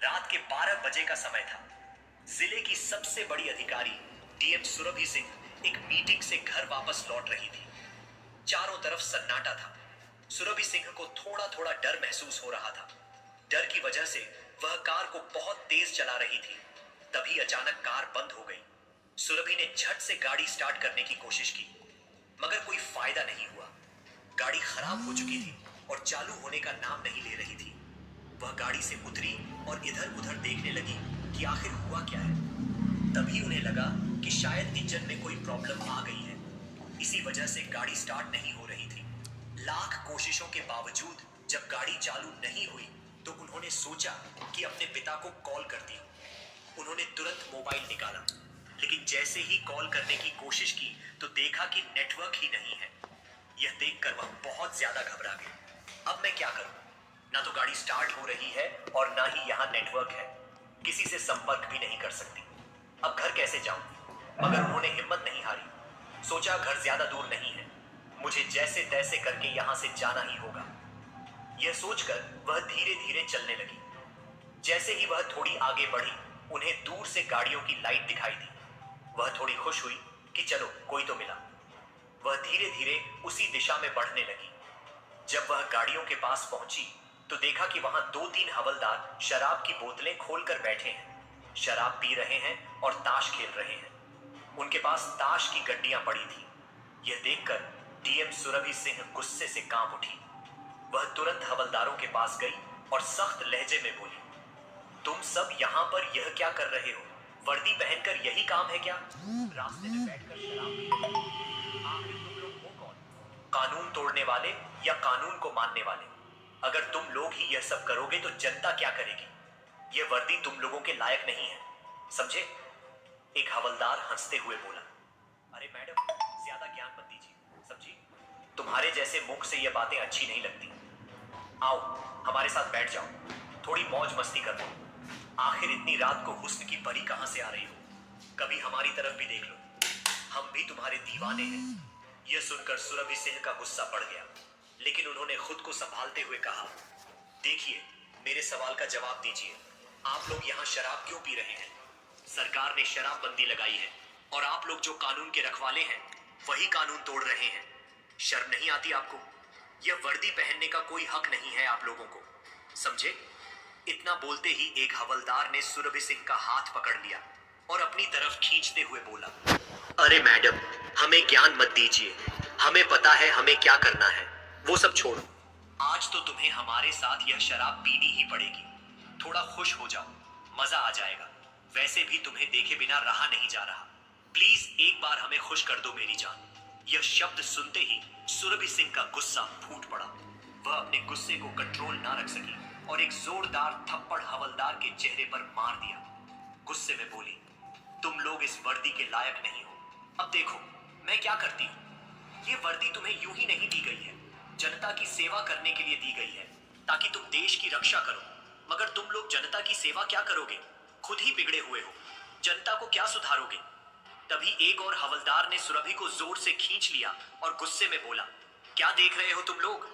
रात के 12 बजे का समय था। जिले की सबसे बड़ी अधिकारी डीएम सुरभि सिंह एक मीटिंग से घर वापस लौट रही थी। चारों तरफ सन्नाटा था। सुरभि सिंह को थोड़ा थोड़ा डर महसूस हो रहा था। डर की वजह से वह कार को बहुत तेज चला रही थी। तभी अचानक कार बंद हो गई। सुरभि ने झट से गाड़ी स्टार्ट करने की कोशिश की, मगर कोई फायदा नहीं हुआ। गाड़ी खराब हो चुकी थी और चालू होने का नाम नहीं ले रही थी। वह गाड़ी से उतरी और इधर उधर देखने लगी कि आखिर हुआ क्या है। तभी उन्हें लगा कि शायद इंजन में कोई प्रॉब्लम आ गई है। इसी वजह से गाड़ी स्टार्ट नहीं हो रही थी। लाख कोशिशों के बावजूद जब गाड़ी चालू नहीं हुई तो उन्होंने सोचा कि अपने पिता को कॉल करती हूँ। उन्होंने तुरंत मोबाइल निकाला, लेकिन जैसे ही कॉल करने की कोशिश की तो देखा कि नेटवर्क ही नहीं है। यह देखकर वह बहुत ज्यादा घबरा गई। अब मैं क्या करूं? ना तो गाड़ी स्टार्ट हो रही है और ना ही यहाँ नेटवर्क है। किसी से संपर्क भी नहीं कर सकती। अब घर कैसे जाऊं? मगर उन्होंने हिम्मत नहीं हारी। सोचा घर ज्यादा दूर नहीं है, मुझे जैसे तैसे करके यहाँ से जाना ही होगा। यह सोचकर वह धीरे धीरे चलने लगी। जैसे ही वह थोड़ी आगे बढ़ी, उन्हें दूर से गाड़ियों की लाइट दिखाई दी। वह थोड़ी खुश हुई कि चलो कोई तो मिला। वह धीरे धीरे उसी दिशा में बढ़ने लगी। जब वह गाड़ियों के पास पहुंची तो देखा कि वहां दो तीन हवलदार शराब की बोतलें खोलकर बैठे हैं, शराब पी रहे हैं और ताश खेल रहे हैं। उनके पास ताश की गड्डियां पड़ी थी। यह देखकर डीएम सुरभि सिंह गुस्से से कांप उठी। वह तुरंत हवलदारों के पास गई और सख्त लहजे में बोली, तुम सब यहाँ पर यह क्या कर रहे हो? वर्दी पहनकर यही काम है क्या? रास्ते में बैठकर शराब पी रहे हो? आखिर तुम लोग हो कौन? कानून तोड़ने वाले या कानून को मानने वाले? अगर तुम लोग ही यह सब करोगे तो जनता क्या करेगी? यह वर्दी तुम लोगों के लायक नहीं है, समझे? एक हवलदार हंसते हुए बोला, अरे मैडम, ज्यादा ज्ञान मत दीजिए, समझी? तुम्हारे जैसे मुख से यह बातें अच्छी नहीं लगती। आओ हमारे साथ बैठ जाओ, थोड़ी मौज मस्ती कर लो। आखिर इतनी रात को हुस्न की परी कहां से आ रही हो? कभी हमारी तरफ भी देख लो, हम भी तुम्हारे दीवाने हैं। यह सुनकर सुरभि सिंह का गुस्सा बढ़ गया, लेकिन उन्होंने खुद को संभालते हुए कहा, देखिए, मेरे सवाल का जवाब दीजिए। आप लोग यहाँ शराब क्यों पी रहे हैं? सरकार ने शराबबंदी लगाई है और आप लोग जो कानून के रखवाले हैं वही कानून तोड़ रहे हैं। शर्म नहीं आती आपको? यह वर्दी पहनने का कोई हक नहीं है आप लोगों को, समझे? इतना बोलते ही एक हवलदार ने सुरभि सिंह का हाथ पकड़ लिया और अपनी तरफ खींचते हुए बोला, अरे मैडम, हमें ज्ञान मत दीजिए, हमें पता है हमें क्या करना है। वो सब छोड़ो, आज तो तुम्हें हमारे साथ यह शराब पीनी ही पड़ेगी। थोड़ा खुश हो जाओ, मजा आ जाएगा। वैसे भी तुम्हें देखे बिना रहा नहीं जा रहा। प्लीज एक बार हमें खुश कर दो मेरी जान। यह शब्द सुनते ही सुरभि सिंह का गुस्सा फूट पड़ा। वह अपने गुस्से को कंट्रोल ना रख सकी और एक जोरदार थप्पड़ हवलदार के चेहरे पर मार दिया। गुस्से में बोली, तुम लोग इस वर्दी के लायक नहीं हो। अब देखो मैं क्या करती हूँ। ये वर्दी तुम्हें यूं ही नहीं दी गई है, जनता की सेवा करने के लिए दी गई है, ताकि तुम देश की रक्षा करो। मगर तुम लोग जनता की सेवा क्या करोगे? खुद ही बिगड़े हुए हो, जनता को क्या सुधारोगे? तभी एक और हवलदार ने सुरभि को जोर से खींच लिया और गुस्से में बोला, क्या देख रहे हो तुम लोग?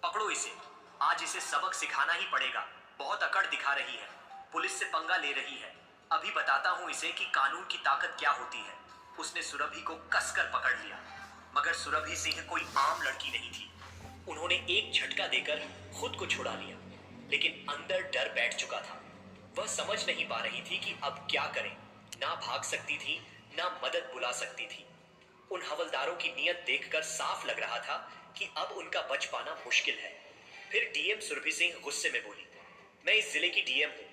पकड़ो इसे, आज इसे सबक सिखाना ही पड़ेगा। बहुत अकड़ दिखा रही है, पुलिस से पंगा ले रही है। अभी बताता हूं इसे कि कानून की ताकत क्या होती है। उसने सुरभि को कसकर पकड़ लिया, मगर सुरभि सिंह कोई आम लड़की नहीं थी। उन्होंने एक झटका देकर खुद को छुड़ा लिया, लेकिन अंदर डर बैठ चुका था। वह समझ नहीं पा रही थी कि अब क्या करें। ना भाग सकती थी, ना मदद बुला सकती थी। उन हवलदारों की नीयत देखकर साफ लग रहा था कि अब उनका बच पाना मुश्किल है। फिर डीएम सुरभि सिंह गुस्से में बोली, मैं इस जिले की डीएम हूं।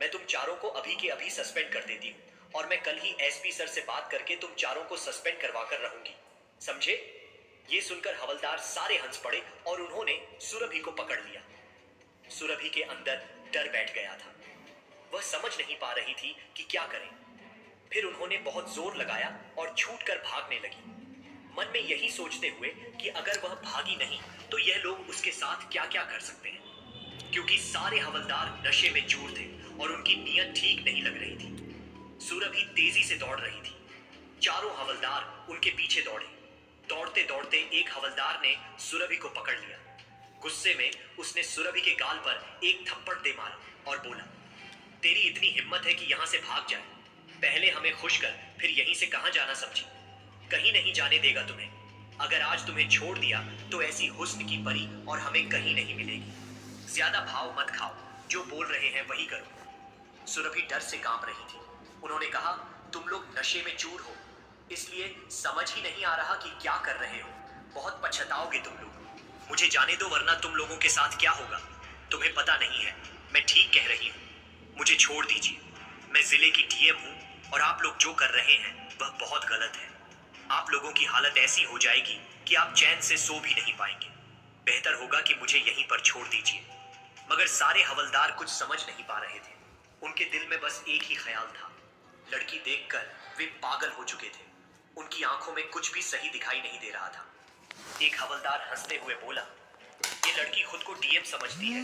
मैं तुम चारों को अभी के अभी सस्पेंड कर देती हूँ और मैं कल ही एसपी सर से बात करके तुम चारों को सस्पेंड करवा कर रहूंगी, समझे? ये सुनकर हवलदार सारे हंस पड़े और उन्होंने सुरभि को पकड़ लिया। सुरभि के अंदर डर बैठ गया था। वह समझ नहीं पा रही थी कि क्या करें। फिर उन्होंने बहुत जोर लगाया और छूटकर भागने लगी, मन में यही सोचते हुए कि अगर वह भागी नहीं तो यह लोग उसके साथ क्या क्या कर सकते हैं, क्योंकि सारे हवलदार नशे में चूर थे और उनकी नीयत ठीक नहीं लग रही थी। सुरभि तेजी से दौड़ रही थी। चारों हवलदार उनके पीछे दौड़े। दौड़ते दौड़ते एक हवलदार ने सुरभि को पकड़ लिया। गुस्से में उसने सुरभि के गाल पर एक थप्पड़ दे मारा और बोला, तेरी इतनी हिम्मत है कि यहाँ से भाग जाए? पहले हमें खुश कर, फिर यहीं से कहाँ जाना समझी? कहीं नहीं जाने देगा तुम्हें। अगर आज तुम्हें छोड़ दिया तो ऐसी हुस्न की परी और हमें कहीं नहीं मिलेगी। ज्यादा भाव मत खाओ, जो बोल रहे हैं वही करो। सुरभि डर से कांप रही थी। उन्होंने कहा, तुम लोग नशे में चूर हो, इसलिए समझ ही नहीं आ रहा कि क्या कर रहे हो। बहुत पछताओगे तुम लोग। मुझे जाने दो, वरना तुम लोगों के साथ क्या होगा तुम्हें पता नहीं है। मैं ठीक कह रही हूँ, मुझे छोड़ दीजिए। मैं जिले की डीएम हूँ और आप लोग जो कर रहे हैं वह बहुत गलत है। आप लोगों की हालत ऐसी हो जाएगी कि आप चैन से सो भी नहीं पाएंगे। बेहतर होगा कि मुझे यहीं पर छोड़ दीजिए। मगर सारे हवलदार कुछ समझ नहीं पा रहे थे। उनके दिल में बस एक ही ख्याल था। लड़की देखकर वे पागल हो चुके थे। उनकी आंखों में कुछ भी सही दिखाई नहीं दे रहा था। एक हवलदार हंसते हुए बोला, ये लड़की खुद को डीएम समझती है।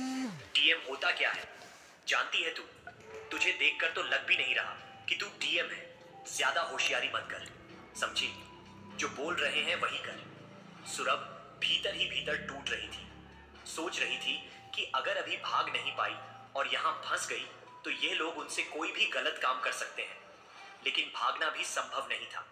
डीएम होता क्या है जानती है तू? तुझे देखकर तो लग भी नहीं रहा कि तू डीएम है। ज्यादा होशियारी मत कर, समझी? जो बोल रहे हैं वही कर। सुरभ भीतर ही भीतर टूट रही थी। सोच रही थी कि अगर अभी भाग नहीं पाई और यहां फंस गई तो ये लोग उनसे कोई भी गलत काम कर सकते हैं। लेकिन भागना भी संभव नहीं था।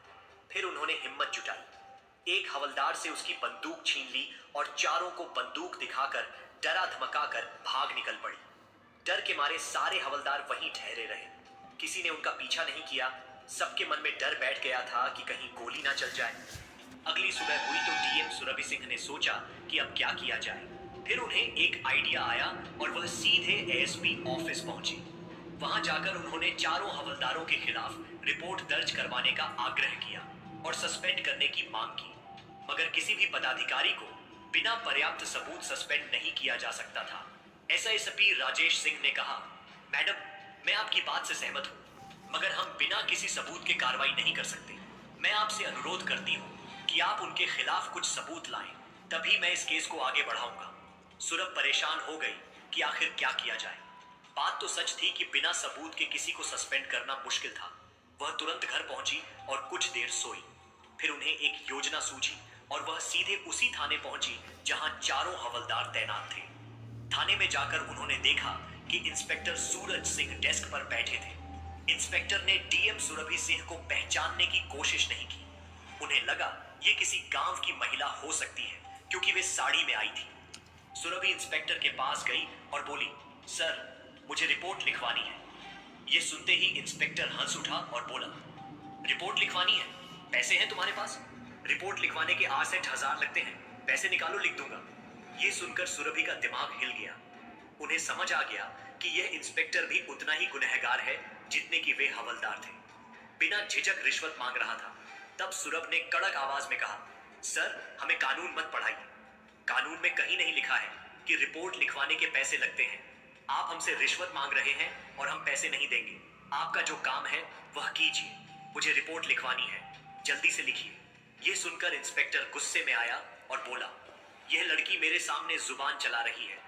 फिर उन्होंने हिम्मत जुटाई। एक हवलदार से उसकी बंदूक छीन ली और चारों को बंदूक दिखाकर डरा धमकाकर भाग निकल पड़ी। डर के मारे सारे हवलदार वहीं ठहरे रहे। किसी ने उनका पीछा नहीं किया। सबके मन में डर बैठ गया था कि कहीं गोली ना चल जाए। अगली सुबह हुई तो डीएम सुरभि सिंह ने सोचा कि अब क्या किया जाए। फिर उन्हें एक आइडिया आया और वह सीधे एएसपी ऑफिस पहुंचे। वहां जाकर उन्होंने चारों हवलदारों के खिलाफ रिपोर्ट दर्ज करवाने का आग्रह किया और सस्पेंड करने की मांग की। मगर किसी भी पदाधिकारी को बिना पर्याप्त सबूत सस्पेंड नहीं किया जा सकता था। एसआईएसपी राजेश सिंह ने कहा, मैडम, मैं आपकी बात से सहमत हूं, मगर हम बिना किसी सबूत के कार्रवाई नहीं कर सकते। मैं आपसे अनुरोध करती हूं कि आप उनके खिलाफ कुछ सबूत लाएं, तभी मैं इस केस को आगे बढ़ाऊंगा। सुरभ परेशान हो गई कि आखिर क्या किया जाए। बात तो सच थी कि बिना सबूत के किसी को सस्पेंड करना मुश्किल था। वह तुरंत घर पहुंची और कुछ देर सोई। फिर उन्हें एक योजना सूझी और वह सीधे उसी थाने पहुंची जहां चारों हवलदार तैनात थे। थाने में जाकर उन्होंने देखा कि इंस्पेक्टर सूरज सिंह डेस्क पर बैठे थे। इंस्पेक्टर ने डीएम सुरभि सिंह को पहचानने की कोशिश नहीं की। उन्हें लगा ये किसी गांव की महिला हो सकती है, क्योंकि वे साड़ी में आई थी। सुरभि इंस्पेक्टर के पास गई और बोली, सर, मुझे रिपोर्ट लिखवानी है। ये सुनते ही इंस्पेक्टर हंस उठा और बोला, रिपोर्ट लिखवानी है? पैसे हैं तुम्हारे पास? रिपोर्ट लिखवाने के 68,000 लगते हैं, पैसे निकालो, लिख दूंगा। ये सुनकर सुरभि का दिमाग हिल गया। उन्हें समझ आ गया कि यह इंस्पेक्टर भी उतना ही गुनहगार है जितने कि वे हवलदार थे। बिना झिझक रिश्वत मांग रहा था। तब सुरभ ने कड़क आवाज में कहा, सर, हमें कानून मत पढ़ाइए। कानून में कहीं नहीं लिखा है कि रिपोर्ट लिखवाने के पैसे लगते हैं। आप हमसे रिश्वत मांग रहे हैं और हम पैसे नहीं देंगे। आपका जो काम है वह कीजिए। मुझे रिपोर्ट लिखवानी है, जल्दी से लिखिए। यह सुनकर इंस्पेक्टर गुस्से में आया और बोला, यह लड़की मेरे सामने जुबान चला रही है,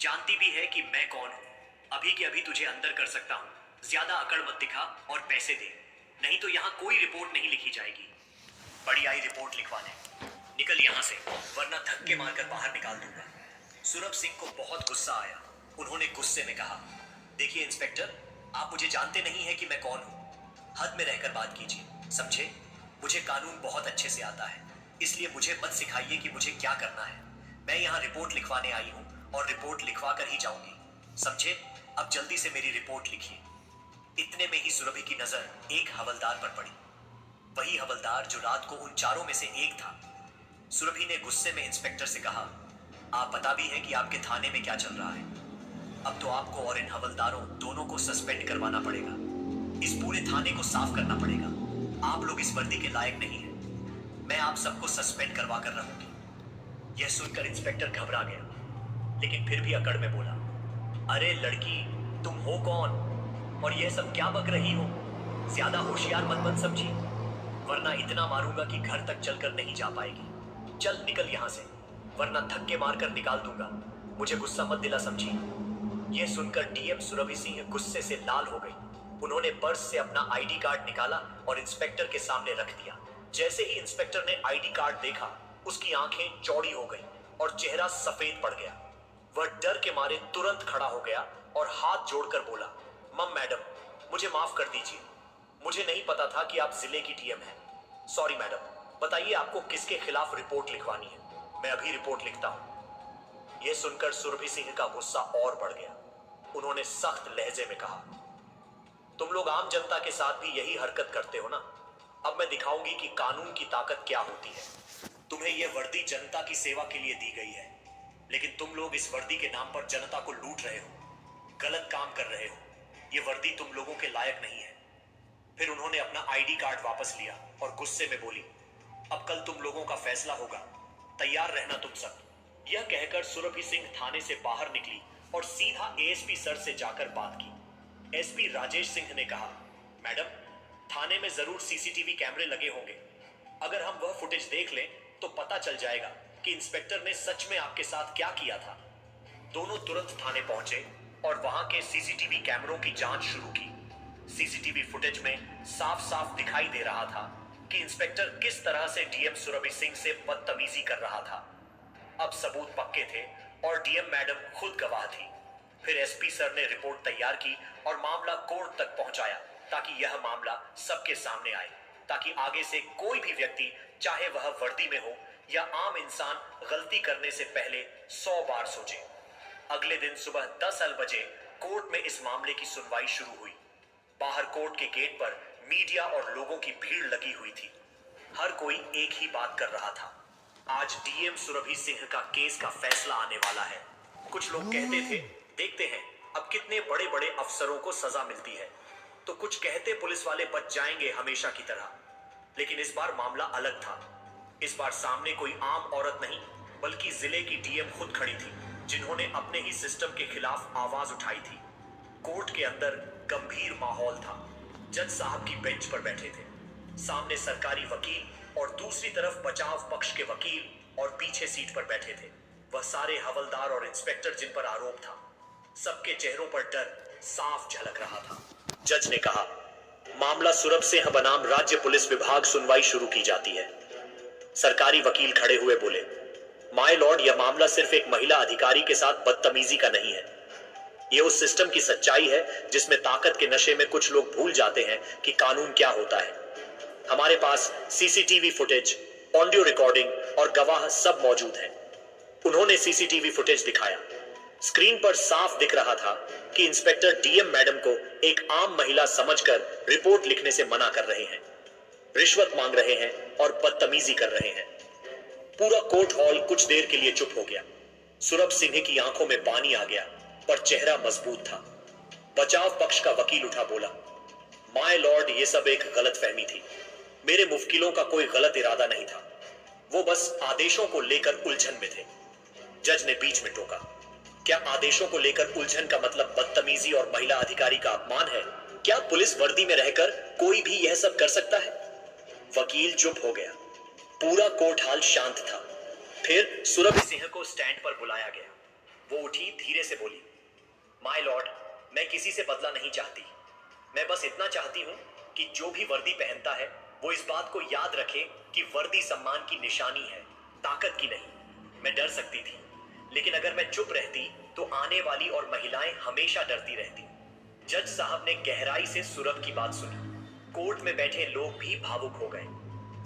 जानती भी है कि मैं कौन हूं। अभी के अभी तुझे अंदर कर सकता हूं। ज्यादा अकड़ मत दिखा और पैसे दे, नहीं तो यहां कोई रिपोर्ट नहीं लिखी जाएगी। बड़ी आई रिपोर्ट लिखवाने, निकल यहां से, वरना धक्के मारकर बाहर निकाल दूंगा। सुरभ सिंह को बहुत गुस्सा आया। उन्होंने गुस्से में कहा, देखिए इंस्पेक्टर, आप मुझे जानते नहीं हैं कि मैं कौन हूं। हद में रहकर बात कीजिए, समझे? मुझे कानून बहुत अच्छे से आता है, इसलिए मुझे मत सिखाइए कि मुझे क्या करना है। मैं यहाँ रिपोर्ट लिखवाने आई हूँ और रिपोर्ट लिखवा कर ही जाऊंगी, समझे? अब जल्दी से मेरी रिपोर्ट लिखिए। इतने में ही सुरभि की नजर एक हवलदार पर पड़ी, वही हवलदार जो रात को उन चारों में से एक था। सुरभि ने गुस्से में इंस्पेक्टर से कहा, आप पता भी है कि आपके थाने में क्या चल रहा है। अब तो आपको और इन हवलदारों दोनों को सस्पेंड करवाना पड़ेगा। इस पूरे थाने को साफ करना पड़ेगा। आप लोग इस वर्दी के लायक नहीं हैं। मैं आप सबको सस्पेंड करवा कर रहूंगी। यह सुनकर इंस्पेक्टर घबरा गया, लेकिन फिर भी अकड़ में बोला, अरे लड़की, तुम हो कौन और यह सब क्या बक रही हो? ज्यादा होशियार मत बन, समझी? वरना इतना मारूंगा कि घर तक चलकर नहीं जा पाएगी। चल निकल यहां से, वरना धक्के मारकर निकाल दूंगा। मुझे गुस्सा मत दिला, समझी? यह सुनकर डीएम सुरभि सिंह गुस्से से लाल हो गई। उन्होंने पर्स से अपना आईडी कार्ड निकाला और इंस्पेक्टर के सामने रख दिया। जैसे ही इंस्पेक्टर ने आईडी कार्ड देखा, उसकी आंखें चौड़ी हो गई और चेहरा सफेद पड़ गया। वह डर के मारे तुरंत खड़ा हो गया और हाथ जोड़कर बोला, मम मैडम, मुझे माफ कर दीजिए, मुझे नहीं पता था कि आप जिले की डीएम हैं। सॉरी मैडम, बताइए आपको किसके खिलाफ रिपोर्ट लिखवानी है, मैं अभी रिपोर्ट लिखता हूं। यह सुनकर सुरभि सिंह का गुस्सा और बढ़ गया। उन्होंने सख्त लहजे में कहा, तुम लोग आम जनता के साथ भी यही हरकत करते हो ना। अब मैं दिखाऊंगी कि कानून की ताकत क्या होती है। तुम्हें यह वर्दी जनता की सेवा के लिए दी गई है, लेकिन तुम लोग इस वर्दी के नाम पर जनता को लूट रहे हो, गलत काम कर रहे हो। यह वर्दी तुम लोगों के लायक नहीं है। फिर उन्होंने अपना आईडी कार्ड वापस लिया और गुस्से में बोली, अब कल तुम लोगों का फैसला होगा, तैयार रहना तुम सब। यह कहकर सुरभि सिंह थाने से बाहर निकली और सीधा एएसपी सर से जाकर बात की। एसपी राजेश सिंह ने कहा, मैडम, थाने में जरूर सीसीटीवी कैमरे लगे होंगे। अगर हम वह फुटेज देख लें तो पता चल जाएगा कि इंस्पेक्टर ने सच में आपके साथ क्या किया था। दोनों तुरंत थाने पहुंचे और वहां के सीसीटीवी कैमरों की जांच शुरू की। सीसीटीवी फुटेज में साफ साफ दिखाई दे रहा था कि इंस्पेक्टर किस तरह से डीएम सुरभि सिंह से बदतमीजी कर रहा था। अब सबूत पक्के थे और डीएम मैडम खुद गवाह थी। फिर एसपी सर ने रिपोर्ट तैयार की और मामला कोर्ट तक पहुंचाया, ताकि यह मामला सबके सामने आए, ताकि आगे से कोई भी व्यक्ति, चाहे वह वर्दी में हो या आम इंसान, गलती करने से पहले 100 बार सोचे। अगले दिन सुबह 10 बजे कोर्ट में इस मामले की सुनवाई शुरू हुई। बाहर कोर्ट के गेट पर मीडिया और लोगों की भीड़ लगी हुई थी। हर कोई एक ही बात कर रहा था, आज डीएम सुरभि सिंह का केस का फैसला आने वाला है। कुछ लोग कहते थे, देखते हैं अब कितने बड़े बड़े अफसरों को सजा मिलती है। तो कुछ कहते पुलिस वाले बच जाएंगे हमेशा की तरह। लेकिन इस बार मामला अलग था। इस बार सामने कोई आम औरत नहीं, बल्कि जिले की डीएम खुद खड़ी थी, जिन्होंने अपने ही सिस्टम के खिलाफ आवाज उठाई थी। कोर्ट के अंदर गंभीर माहौल था। जज साहब की बेंच पर बैठे थे। सामने सरकारी वकील और दूसरी तरफ बचाव पक्ष के वकील और पीछे सीट पर बैठे थे वह सारे हवलदार और इंस्पेक्टर जिन पर आरोप था। सबके चेहरों पर डर साफ झलक रहा था। जज ने कहा, मामला सुरभ सिंह बनाम राज्य पुलिस विभाग सुनवाई शुरू की जाती है। सरकारी वकील खड़े हुए बोले, माय लॉर्ड, यह मामला सिर्फ एक महिला अधिकारी के साथ बदतमीजी का नहीं है। यह उस सिस्टम की सच्चाई है जिसमें ताकत के नशे में कुछ लोग भूल जाते हैं कि कानून क्या होता है। हमारे पास सीसीटीवी फुटेज, ऑडियो रिकॉर्डिंग और गवाह सब मौजूद हैं। उन्होंने सीसीटीवी फुटेज दिखाया। स्क्रीन पर साफ दिख रहा था कि इंस्पेक्टर डीएम मैडम को एक आम महिला समझकर रिपोर्ट लिखने से मना कर रहे हैं, रिश्वत मांग रहे हैं और बदतमीजी कर रहे हैं। पूरा कोर्ट हॉल कुछ देर के लिए चुप हो गया। सुरभ सिंह की आंखों में पानी आ गया, पर चेहरा मजबूत था। बचाव पक्ष का वकील उठा बोला, माय लॉर्ड, ये सब एक गलतफहमी थी। मेरे मुवक्किलों का कोई गलत इरादा नहीं था। वो बस आदेशों को लेकर उलझन में थे। जज ने बीच में टोका, क्या आदेशों को लेकर उलझन का मतलब बदतमीजी और महिला अधिकारी का अपमान है? क्या पुलिस वर्दी में रहकर कोई भी यह सब कर सकता है? वकील चुप हो गया। पूरा कोर्ट हाल शांत था। फिर सुरभि सिंह को स्टैंड पर बुलाया गया। वो उठी, धीरे से बोली, माय लॉर्ड, मैं किसी से बदला नहीं चाहती। मैं बस इतना चाहती हूं कि जो भी वर्दी पहनता है वो इस बात को याद रखे कि वर्दी सम्मान की निशानी है, ताकत की नहीं। मैं डर सकती थी, लेकिन अगर मैं चुप रहती तो आने वाली और महिलाएं हमेशा डरती रहती। जज साहब ने गहराई से सुरभ की बात सुनी। कोर्ट में बैठे लोग भी भावुक हो गए।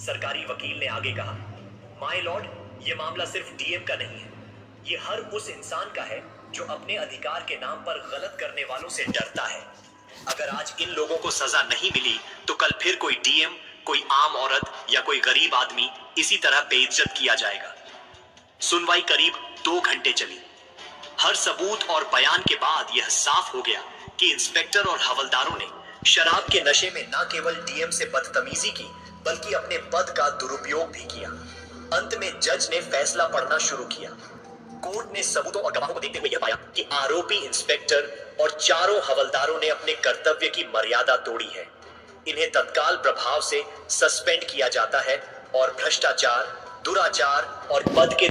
सरकारी वकील ने आगे कहा, माय लॉर्ड, यह मामला सिर्फ डीएम का नहीं है, ये हर उस इंसान का है जो अपने अधिकार के नाम पर गलत करने वालों से डरता है। अगर आज इन लोगों को सजा नहीं मिली तो कल फिर कोई डीएम, कोई आम औरत या कोई गरीब आदमी इसी तरह बेइज्जत किया जाएगा। सुनवाई करीब 2 घंटे चली। हर सबूत और बयान के बाद यह साफ हो गया कि इंस्पेक्टर और हवलदारों ने शराब के नशे में न केवल डीएम से बदतमीजी की, बल्कि अपने पद का दुरुपयोग भी किया। अंत में जज ने फैसला पढ़ना शुरू किया। कोर्ट ने सबूतों और गवाहों को देखते हुए यह पाया कि आरोपी इंस्पेक्टर और चारों हवलदारों ने अपने कर्तव्य की मर्यादा तोड़ी है। इन्हें तत्काल प्रभाव से सस्पेंड किया जाता है और भ्रष्टाचार, दुराचार और पद के